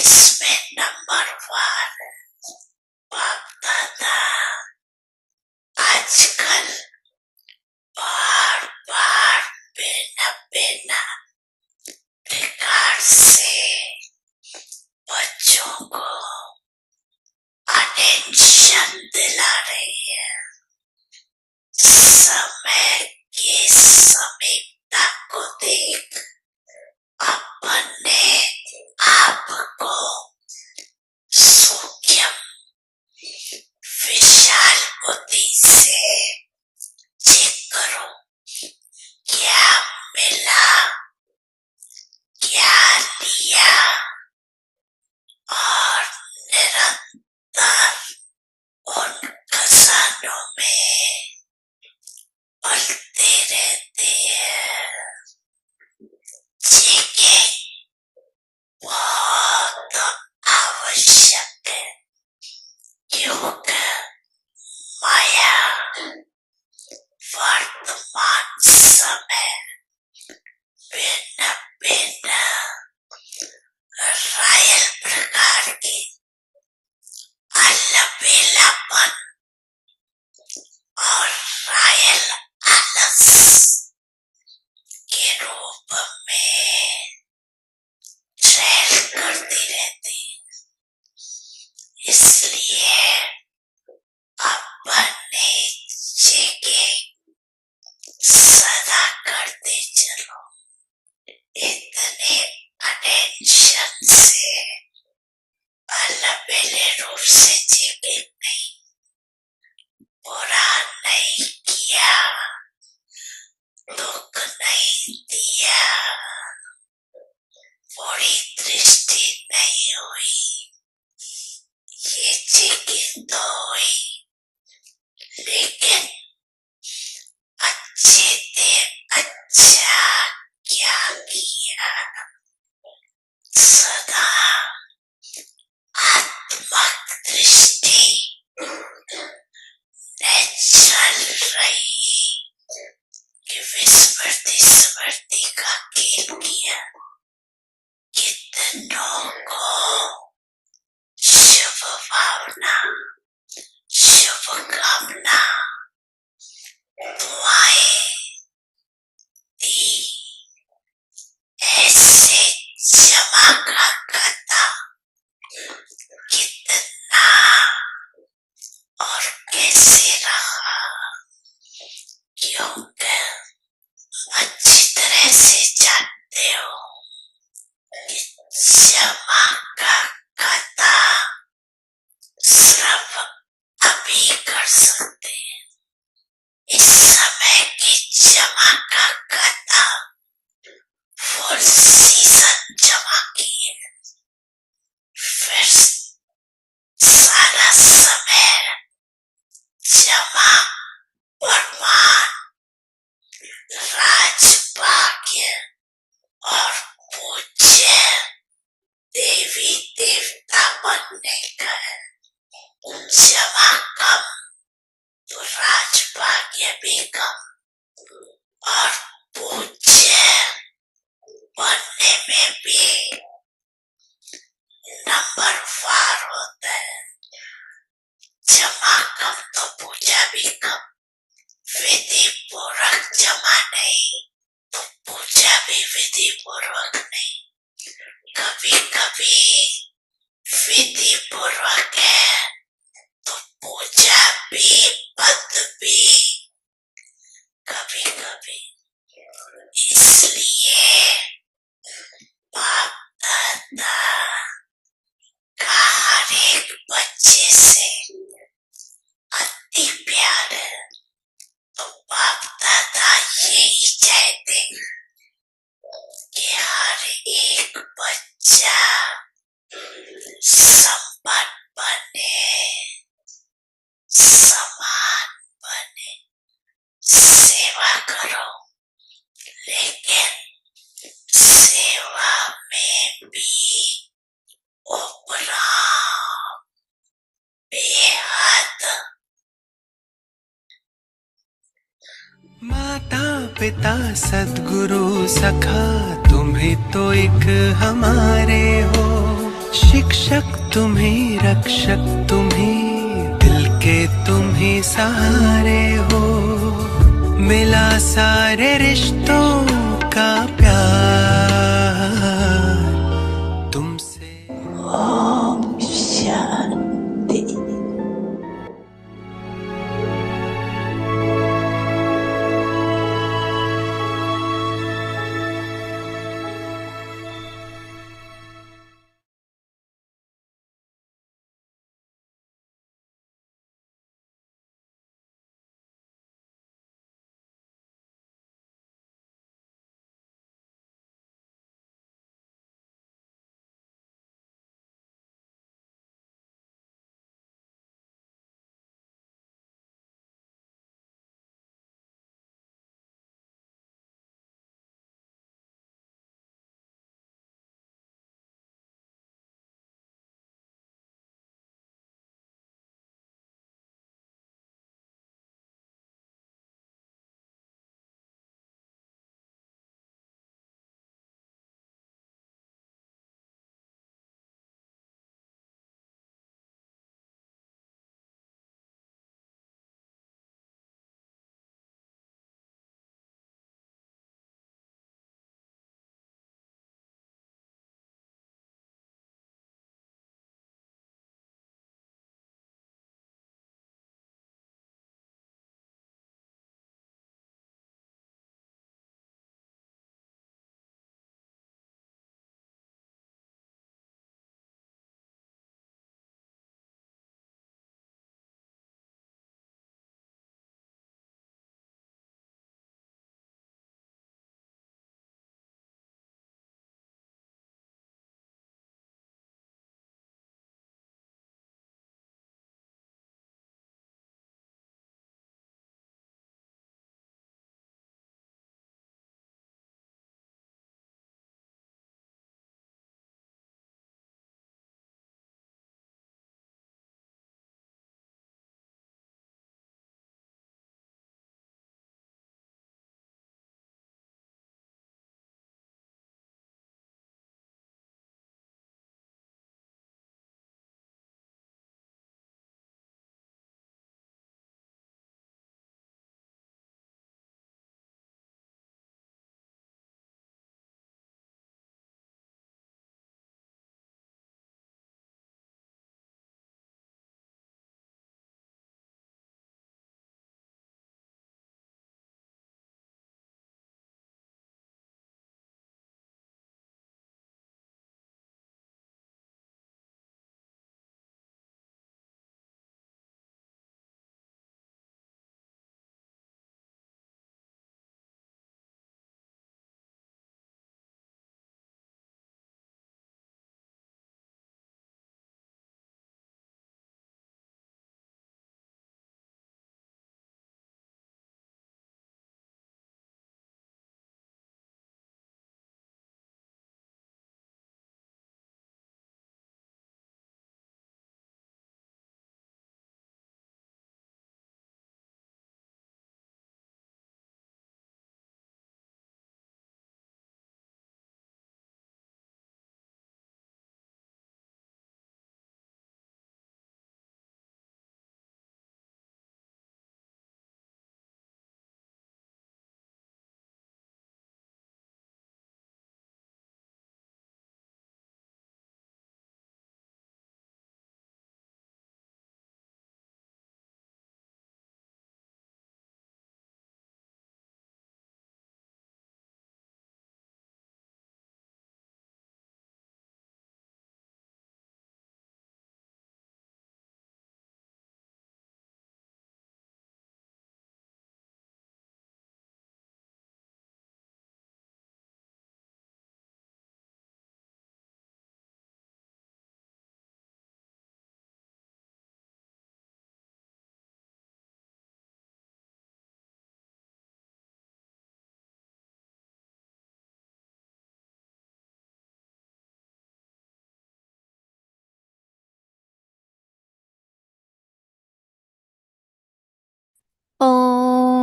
इसमें नंबरवार भागता था। आजकल बार बार बिना बिना प्रकार से बच्चों को अटेंशन दिला रही है। समय की समीपता को देख अपने आप को सूक्ष्म विशाल बुद्धि से चेक करो। क्या मिला, क्या लिया, और निरंतर उन खजानों में पलते रहते हैं। चेकिंग बहुत आवश्यक है, क्योंकि माया वर्तमान समय भिन्न भिन्न रायल प्रकार के अलबेलापन और रायल आलस के रूप में ट्रेल करती रहती। इसलिए अपने चेकिंग सदा करते चलो। इतने अटेंशन से अलबेले रूप से चेकिंग नहीं, बुरा नहीं किया, दुख नहीं दिया, बुरी दृष्टि नहीं हुई। ये चेकिंग तो हुई, लेकिन अच्छे थे, अच्छा क्या किया, सदा आत्मक दृष्टि न चल रही कि विस्मृति स्मृति का खेल किया। कितनों को शुभ भावना, शुभ कामना, दुआएं दी। ऐसे जमा का खाता कितना और कैसे रहा, क्योंकि अच्छी तरह से जानते हो कि जमा का खाता सिर्फ अभी कर सकते हैं। इस समय की जमा का खाता फुल सीजन जमा किए, फिर सारा समय जमा प्रमाण, राजभाग्य और पूज्य देवी देवता बनने का है। जमा कम तो राजभाग्य भी कम, और पूज्य बनने में भी नंबरवार होता है। जमा कम तो पूजा भी कम। विधि पूर्वक जमा नहीं तो पूजा भी विधि पूर्वक नहीं। कभी कभी विधि पूर्वक है तो पूजा भी पद भी कभी कभी। इसलिए बाप दादा का हर एक बच्चे से अति प्यार है। तो बाप दादा यही चाहते कि हर एक बच्चा संपन्न बने, समान बने। सेवा करो, लेकिन सेवा में भी उपराम, बेहद। माता पिता सद्गुरु सखा तुम्हें तो एक हमारे हो। पोषक तुम ही, रक्षक तुम ही, दिल के तुम ही सहारे हो। मिला सारे रिश्तों का प्यार तुमसे। ओम शांति।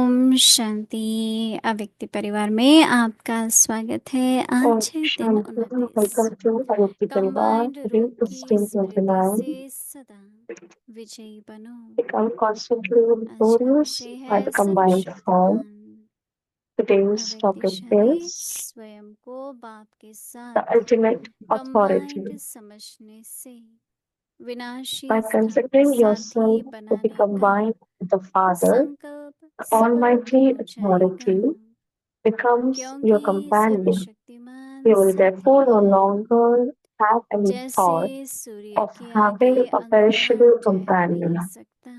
ओम शांति। अव्यक्ति परिवार में आपका स्वागत है। ओम आज है दिन शांति। 29। वेलकम टू अव्यक्ति परिवार। कंबाइंड टुडे रूप इज की डे स्मृति 29. से सदा विजयी बनो। Become constantly आज का victorious विषय by है the combined form. सर्वशक्तिमान। Today's topic अव्यक्तिशाली is स्वयं को बाप के the साथ ultimate authority. कंबाइंड समझने से विनाशी By स्थान considering साथी yourself to be बनाने का combined with the Father, संकल्प the समाप्त Almighty हो जाएगा, Authority becomes your क्योंकि companion. सर्वशक्तिमान You will therefore no साथी longer have any जैसे thought सूर्य of के having आगे a अंधकार perishable ठहर companion. नहीं सकता,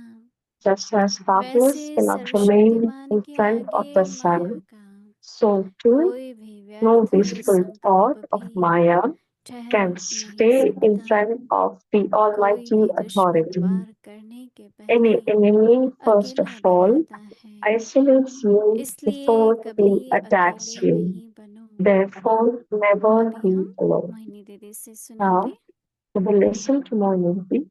Just as darkness वैसे cannot remain सर्वशक्तिमान in के front of आगे the माया sun, का so too कोई भी no व्यर्थ wasteful संकल्प thought of भी Maya ठहर can नहीं stay in सकता। front of the कोई Almighty भी दुश्मन Authority. वार करने के Any पहले enemy, first अकेला of भी all, रहता है, isolates you इसलिए before कभी he attacks अकेले you. नहीं बनो। Therefore, never अभी be हम alone. मोहिनी दीदी से Now, सुनेंगे। we will listen to more movie.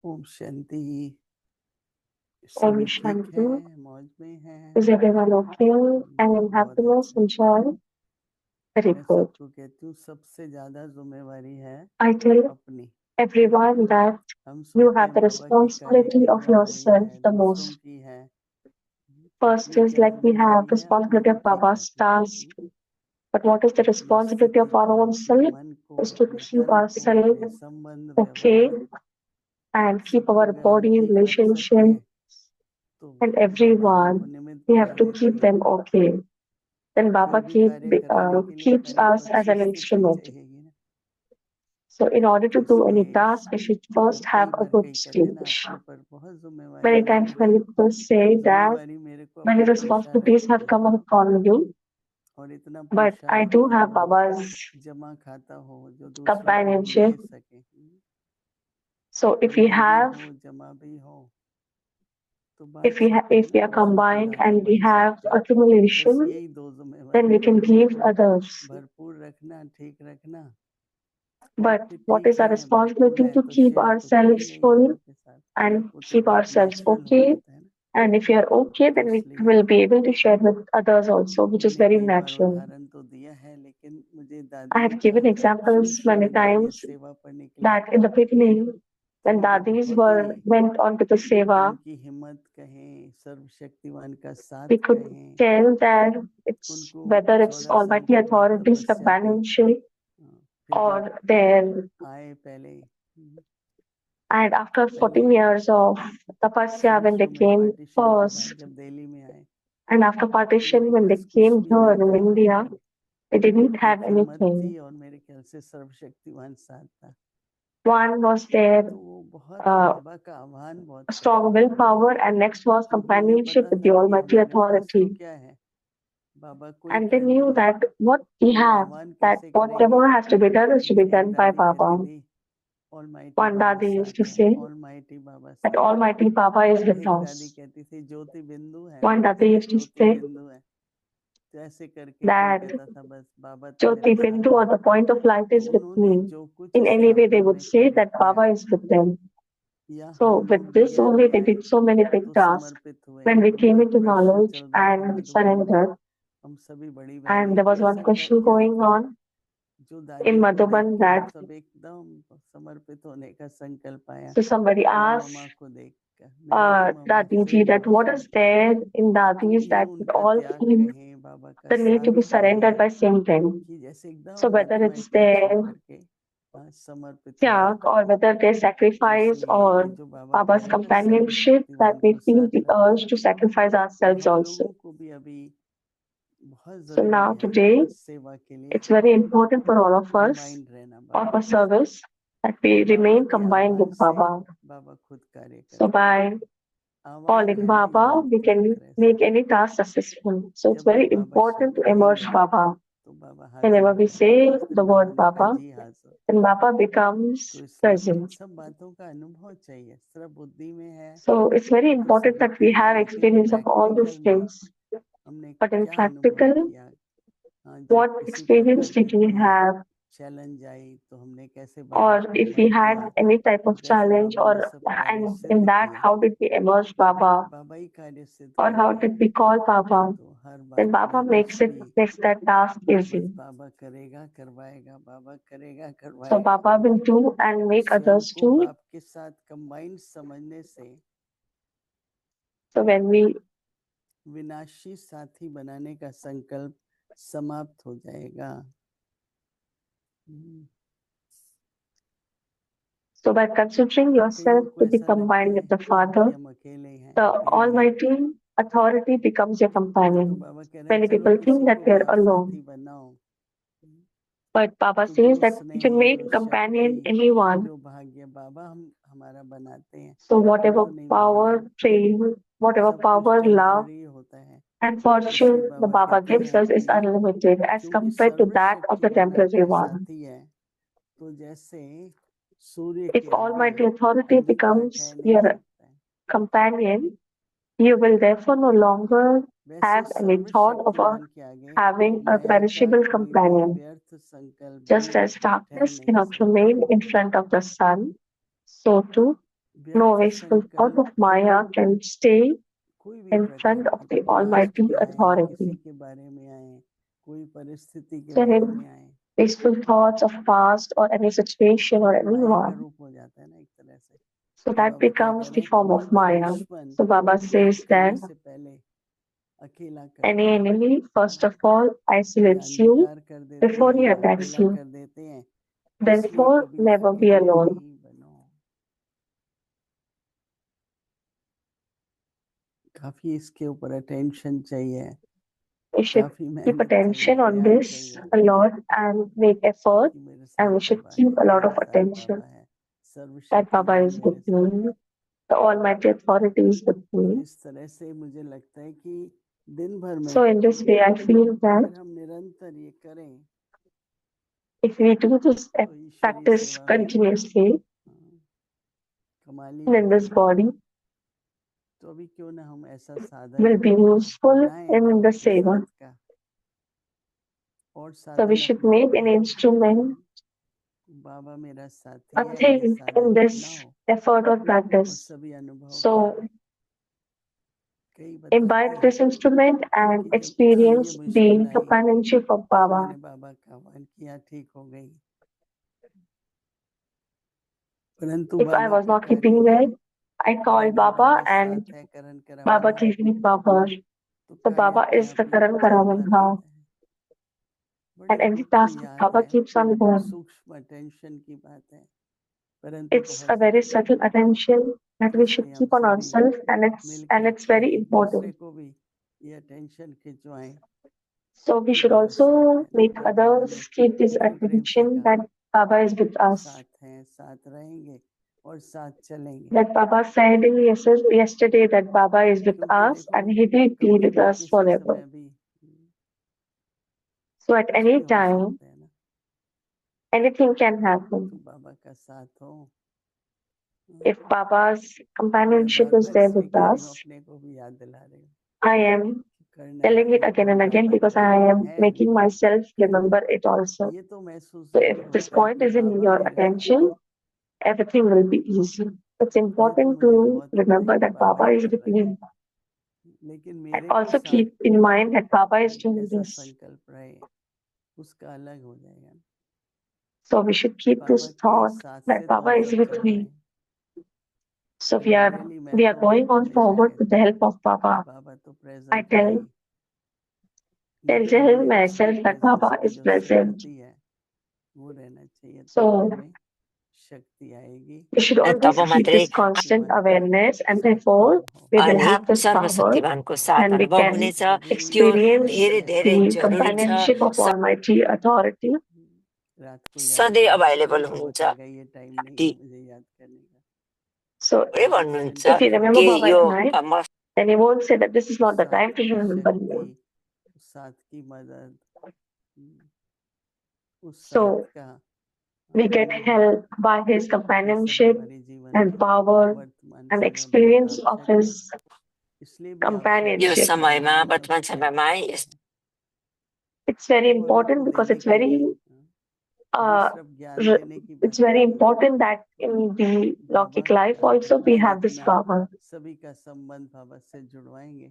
Om Shanti. Om सभी ठीक Shanti. है, मौज में है। Is everyone okay and in बहुत happiness अच्छा। and joy? Very मैं good. सबको कहती हूँ सबसे ज्यादा जिम्मेवारी है I tell अपनी। everyone that हम you सोचते have हैं the बाबा की कार्य responsibility की of जिम्मेवारी yourself है, the दूसरों most. की है। First अपनी is क्या like we have जिम्मेवारी है, अपने responsibility को of ठीक Baba's रखना। task, but what is the responsibility of स्थिति our को, own अपने self? मन को, Is to अपने keep तन को, अपने ourselves संबंध okay व्यवहार and keep सबको our अगर हम body ठीक रख सके relationship तो and बाबा हमको everyone. निमित्त We बना have to देते keep हैं। them okay. Then Baba कोई भी कार्य कराने के लिए keeps पहले तो us as अच्छी an स्थिति instrument. चाहिए ना। So in order to do any इसलिए task, we should हम first have कई a बार good कई कहते हैं ना, stage. आपके ऊपर बहुत जिम्मेवारी Many है times Baba. when people say that जिम्मेवारी मेरे को many अपने पुरुषार्थ responsibilities की have है, come upon you, और इतना but I पुरुषार्थ do कि have हम Baba's जमा खाता हो जो दूसरों को हम दे companionship. सके। So if we कमाई भी have, हो, जमा भी हो, तो बांट if we सकते हैं if ना, we are दूसरों को combined दाता and we बन have सकते हैं। बस accumulation, यही दो then जिम्मेवारी we can है, give others. भरपूर रखना, ठीक रखना। But फिर what ठीक is our है, भरपूर responsibility है to तो keep शेयर तो ourselves करेंगे ही full बाबा के साथ। and वो तो keep बहुत ourselves नेचुरल हो okay? जाता है ना। And if you are okay, तो then we इसलिए will be able to share with others also, which is मैंने very कई बार natural. उदाहरण तो दिया है, लेकिन मुझे I दादियों have का given शुरू examples शुरू many में दादी times सेवा पढ़ने के लिए that in the beginning, तो when मुझे dadis बहुत ही went on to the seva, उनकी हिम्मत कहें, सर्वशक्तिवान का साथ we could कहें, tell that it's उनको whether it's 14 साल Almighty के बाद Authority's तपस्या की। companionship फिर or जब their, आए पहले and after पहले 14 years of tapasya शुरू when they शुरू में came पार्टीशन के बाद first, जब दिल्ली में आए and after तो partition उनके when they पास कुछ came भी here नहीं in था, India, they didn't have एक हिम्मत anything. थी और मेरे ख्याल से सर्वशक्तिवान साथ था। One was their तो वो बहुत uh, बाबा का आह्वान बहुत strong करते थे, willpower, and next was क्योंकि उन्हें companionship पता with the था कि Almighty हमारे पास तो Authority. क्या है, बाबा कोई And they कर knew they that what we तो वो have, आह्वान that कैसे करेंगे। whatever has to be done is to be तो एक done by दादी कहती Baba. थी ऑलमाइटी One बाबा Dadi used साथ to है, say ऑलमाइटी बाबा that साथ है। Almighty Baba is with एक दादी us. कहती थी ज्योति बिंदु है, One मैं Dadi तेरा used to ज्योति say बिंदु है। तो ऐसे करके मैं that कहता था बस बाबा तो मेरे Jyoti साथ Bindu or है। the point of light तो is with उन्होंने me. जो कुछ In any way, they स्थापना would में say कार्य that किया, Baba is with them. या So हम with लोग this ज्ञान only में they आए did so many big तो tasks. समर्पित हुए। When we वो came एक into प्रश्न knowledge चल रहा था and मधुबन में, surrendered, हम सभी बड़ी and बहनें there कि was one ऐसा question क्या going था on जो in दादियों को देख Madhuban के हम that सब एकदम समर्पित होने का संकल्प आया। so somebody या asked मम्मा को देखकर मेरा तो मम्मा से Dadiji that what is emotion, there in तो Dadis ये that we उनका all त्याग feel कहें, बाबा का the need to be साथ surrendered कहें, by same time. कि जैसे So एकदम whether it's अटैच their होकर के समर्पित हो गए। Tyak or whether their तो sacrifice इसलिए ये or जो बाबा कह Baba's रहे हैं ना, companionship, that सर्वशक्तिवान we को feel साथ the रखो, urge to sacrifice तो ourselves हम also. लोगों को भी अभी बहुत So जरूरी now है today, सेवा के लिए it's very important for all of us combined रहना of बाबा a के साथ। service that we Baba remain के combined आह्वान with से Baba. बाबा खुद कार्य So करते हैं। by आह्वान calling है ना, Baba, यही we can मंत्र है make सबका। any task successful. So it's जब भी very बाबा important शब्द to immerse कहेंगे Baba. तो बाबा हाजिर Whenever हो we जाएंगे। say उस दिन the word उन्होंने कहा Baba, जी हाजिर, then Baba becomes तो इसलिए इन present. सब बातों का अनुभव चाहिए, सिर्फ बुद्धि में है So it's very तो important सभी that we ठीक है, have लेकिन experience of all these practical में things. हमने But in क्या अनुभव practical, किया? हाँ, जब what किसी experience प्रकार did की we कोई have? चैलेंज आई तो हमने कैसे बाबा Or को if we इनवाइट had किया, any type of कैसे challenge, बाबा ने or सब कार्य and सिद्ध in that, किए, how did we immerse जब Baba? बाबा ही कार्य सिद्ध Or how करते हैं did we call Baba? तो हर Then बात Baba में कुछ भी makes that task बस easy. बाबा करेगा करवाएगा, बाबा करेगा So करवाएगा। Baba will do and make स्वयं others को do. बाप के साथ कंबाइंड समझने से So when we विनाशी साथी बनाने का संकल्प समाप्त हो जाएगा। So by considering yourself कईयों को to be ऐसा लगता combined with the है Father, कि हम अकेले हैं, the अकेले हैं। Almighty Authority becomes your तो companion. बाबा कह रहे हैं Many चलो people किसी think that को they भी are आप alone. साथी बनाओ, But Baba तो says जो that you can स्नेह, make जो companion शक्ति, anyone. जो भाग्य बाबा हम हमारा बनाते हैं So वो whatever तो नहीं power, मिलेगा। fame, whatever सब कुछ power, love, टेम्पररी होता है, and इसलिए fortune the बाबा Baba कहते gives हैं us is कि unlimited as क्योंकि compared to that of the सर्वशक्तिमान temporary आपका one. साथी है, तो जैसे सूर्य If के आगे Almighty Authority अंधकार becomes ठहर नहीं your सकता है, companion, you will therefore no longer वैसे have any thought of सर्वशक्तिमान के आगे having a माया का perishable कोई भी companion. व्यर्थ संकल्प भी Just as ठहर darkness नहीं cannot सकता। remain in front of the sun, so too no व्यर्थ wasteful thought संकल्प of Maya can stay कोई भी in प्रकार front of की, the कोई पास्ट Almighty के आए, किसी Authority. के बारे में आए, कोई परिस्थिति के So बारे any में आए, wasteful thoughts of past or any situation तो or वो माया का anyone, रूप हो जाता है ना एक तरह से। so तो that बाबा क्या becomes कह the रहे हैं, form कोई of भी Maya. दुश्मन So Baba वध says करने that से पहले अकेला कर any देते हैं, enemy, first of all, या isolates you अंधकार कर देते before हैं he या attacks अकेला you. कर देते हैं, इसलिए Therefore, कभी never be अकेले alone. नहीं बनो। काफी इसके ऊपर अटेंशन चाहिए, We should काफी keep मेहनत चाहिए, attention on त्याग this चाहिए a lot and make effort, कि मेरे and साथ we should बाबा है, keep a lot मेरे of साथ attention बाबा है, that Baba सर्वशक्तिमान is with मेरे साथ है। me, the Almighty Authority is with तो me. इस तरह से मुझे लगता है कि दिन भर में So in this way, I feel that अगर हम निरंतर ये करें if we do this तो ईश्वरीय practice सेवा में continuously कमाली in this होगी। body, तो अभी क्यों ना हम ऐसा साधन will be useful बनाएं in बाबा the के seva. साथ का, और So we साधन should make an अपनाते instrument, बाबा मेरा साथी a है, ये thing in साधन this अपनाओ effort or और practice. सभी अनुभव So कई बताते imbibe हैं this instrument कि and जब ये experience the मुश्किल आई companionship of तो Baba. मैंने बाबा का आह्वान किया, ठीक हो गई, परंतु If I बाबा was का not keeping कार्य well, I called बराबर Baba बाबा and साथ है, करण Baba करावाना, gave me power. तो So कार्य Baba अपने is आप the ही Karan चलता Karavanha. रहता है। बड़ी And any गुप्त task of याद Baba है, keeps on going. सूक्ष्म अटेंशन की बात है, परंतु It's बहुत a very जरूरी subtle है। attention that we should इसलिए हम keep on सभी ourselves, and मिलकर it's के very एक दूसरे important. को भी ये अटेंशन खिंचवाएं So we कि should बाबा साथ also है। make जब बाबा ने others keep this इतने प्रेम से attention कहा that Baba is with us. साथ हैं, साथ रहेंगे और साथ चलेंगे, That Baba said yesterday that Baba is with क्योंकि us देखो and He will be कभी with भी us किसी forever. समय भी So at कुछ any भी हो time, सकता है ना, anything can तो happen. बाबा का साथ हो। If Baba's मैं companionship bar is bar there इसलिए with कह रही हूँ, us, अपने को भी याद दिला रही हूँ, I am करना telling it है again and again Baba because का I am है। making myself remember it also. ये तो महसूस So जरूर if this होता है point कि is in बाबा your मेरे साथ attention, है, everything will be easy. It's ये तो important मुझे to बहुत होता है remember कि that Baba Baba he is कर with रहे हैं, me. लेकिन And मेरे को also साथ keep in mind that Baba is doing ऐसा this. संकल्प रहे, उसका अलग हो जाएगा। So we should keep Baba this के thought साथ that से तो Baba हम is सब with चल me. रहे हैं, So तो रियली मैं we are तो going on हमेशा forward कहता with the हूँ help of Baba. बाबा तो I प्रेजेंट है ही, tell लेकिन हमें उसकी myself that प्रेजेंस Baba की is जो present. स्मृति है वो रहना चाहिए, तब So हमें शक्ति आएगी we should और always तब keep this मात्रै constant शक्तिमान का awareness, and साथ therefore अनुभव we will अनि have this power सर्वशक्तिमानको साथ and we अनुभव can हुनेछ, कभी त्यो experience धेरै ऐसा धेरै the जरुरी छ। companionship of Almighty Authority. रात को याद सधैँ करें, अभाइलेबल बाबा हुनुहुन्छ। कहेगा ये टाइम नहीं है ती मुझे याद करने का, So के भन्नुहुन्छ if you remember कि Baba yo at night, then you won't say that this is not the साथ time to की remember me. शक्ति, साथ की मदद, उस साथ So का We get help by his companionship and power वर्तमान and समय experience बहुत of आवश्यक है his इसलिए भी यो आवश्यक है companionship. समयमा वर्तमान समयमा It's very अपोलो important को because देने it's के लिए very अभी uh, सिर्फ ज्ञान देने की it's बात very नहीं है important that in the Baba Lockic life also we have this तादात्म्य power. सभी का संबंध बाबा से जुड़वाएंगे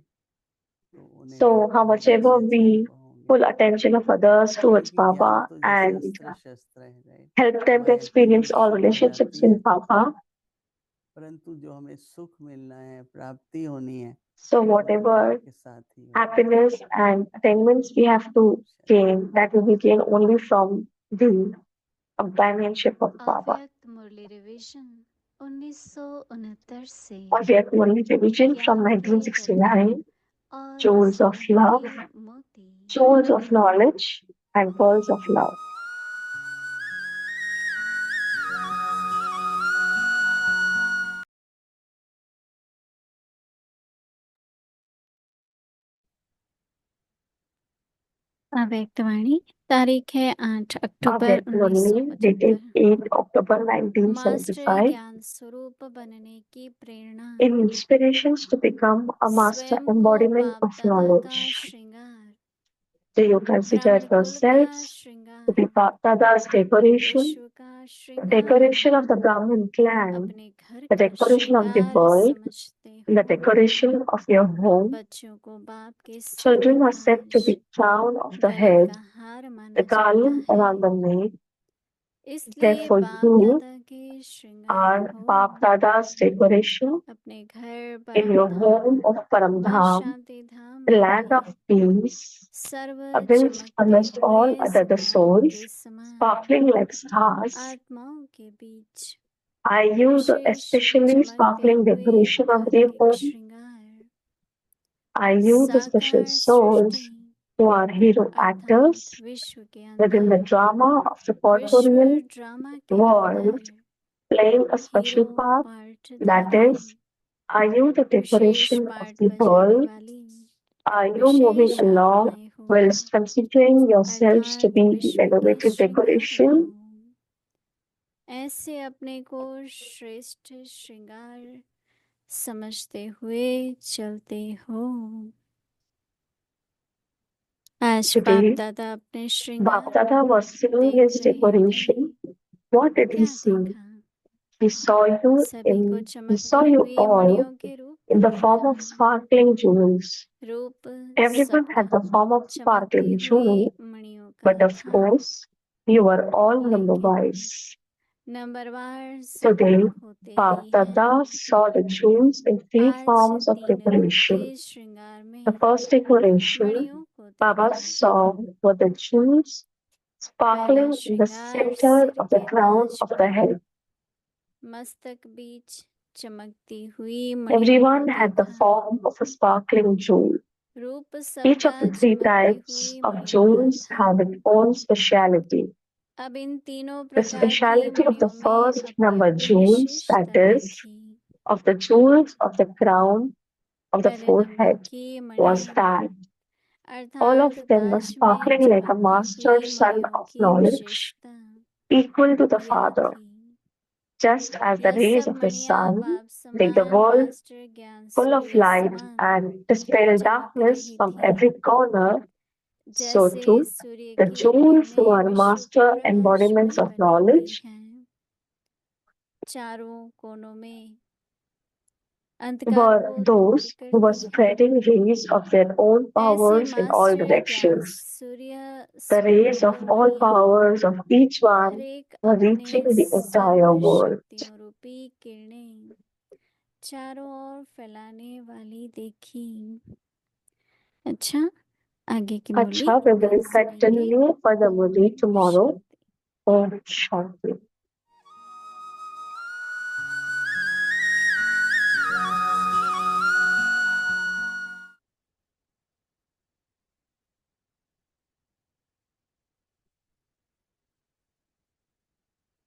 तो उन्हें So how बहुत much अच्छे ever अच्छे we अनुभव होंगे pull attention of others towards क्योंकि ज्ञान Baba तो जैसे and अस्त्र शस्त्र है राइट help them to माया की experience all विकसित हो relationships जाती है with Baba. परंतु जो हमें सुख मिलना है प्राप्ति होनी है So वो तो बाबा whatever के साथ ही होगा happiness and attainments we have to gain, that will be gained only from the companionship of Baba. अव्यक्त मुरली रिवीजन 1969 से Avyakt Murli Division from ज्ञान के 1969, और Jewels of स्नेह Love, के मोती Jewels of Knowledge and Pearls of Love. अव्यक्तवाणी तारीख है 8 अक्टूबर Avyakt Murli, dated 1975। 8 October master 1975. ज्ञान स्वरूप बनने की प्रेरणा Inspirations to become a master स्वयं को embodiment बाप of दादा का knowledge. श्रृंगार Do you consider ब्राह्मण कुल का yourselves to श्रृंगार be Dada's decoration, विश्व का the श्रृंगार decoration of the Brahmin clan, अपने घर the का decoration of the श्रृंगार world, समझते the हो decoration of your home? बच्चों को बाप के सिर Children का are said to Taj be crown of the गले head, का हार माना the जाता garland है around the neck. इसलिए Therefore, बाप you दादा के श्रृंगार are हो Bap Dada's decoration अपने घर in परम your धाम home of व Paramdham, शांति धाम the में land भी of peace, सर्व amidst चमकते amidst all हुए other the सितारों souls, के समान sparkling like stars. आत्माओं के बीच I use the wishes especially चमकते sparkling हुए decoration of the धार्मिक home. श्रृंगार I use the special साकार souls Srishti who are hero actors अर्थात विश्व के within the अंदर drama of the विश्व corporeal ड्रामा के world, अंदर playing a hero special part, that पार्टधारी is, are you the विशेष decoration of पार्ट the बजाने world? वाली Are you moving विशेष along आत्माएं हो whilst considering yourselves to अर्थात be the विश्व के elevated श्रृंगार decoration? हो ऐसे अपने को श्रेष्ठ श्रृंगार समझते हुए चलते हो आज बाप Today, दादा अपने श्रृंगार Bap Dada को was seeing देख his रहे थे decoration. What did he क्या see? देखा He saw you सभी को he चमकती saw you हुई all मणियों के रूप in में the form of देखा sparkling jewels. रूप Everyone सबका had the form of चमकती sparkling हुई jewel, मणियों का but of था course, you were all number लेकिन wise. नंबरवार Today, जरूर होते Bap ही Dada हैं saw the jewels in three आज forms of 3 रूप decoration. के श्रृंगार The में first decoration मणियों को Baba देखा saw were the jewels पहला sparkling in the श्रृंगार center सिर of the के crown ताज of the पर head. मस्तक बीच चमकती हुई मणियों को Everyone had the देखा form of a sparkling jewel. रूप Each of सबका the three चमकती types हुई of मणियों का jewels था have its own speciality. अब इन तीनों The प्रकार की speciality of the मणियों में first अपनी number अपनी jewels, that विशेषता is, देखी of the jewels of the crown of the पहले नंबर forehead, की was मणि that all अर्थात of them were ताज में sparkling like a चमकती master हुई son मणियों of की knowledge, विशेषता equal to the यह Father. थी Just as the यह rays सब of the मणियां sun बाप make the समान world मास्टर ज्ञान full of सूर्य light समान and dispel चमक darkness रही from थी every corner, so जैसे too सूर्य the की jewels who किरणें are विश्व को master embodiments प्रकाशमान of बनाती knowledge हैं चारों कोनों में अंधकार were को दूर those who were करती हैं spreading rays of their own ऐसे powers in all मास्टर ज्ञान directions. सूर्य The rays स्वरूप of all मणियां powers of each हर one एक were अपने reaching the entire सर्व world. शक्तियों रूपी किरणें चारों ओर फैलाने वाली देखी अच्छा आगे की मुरली Acha, we will कल सुनेंगे continue for the Murli Om tomorrow. Shanti Om Shanti.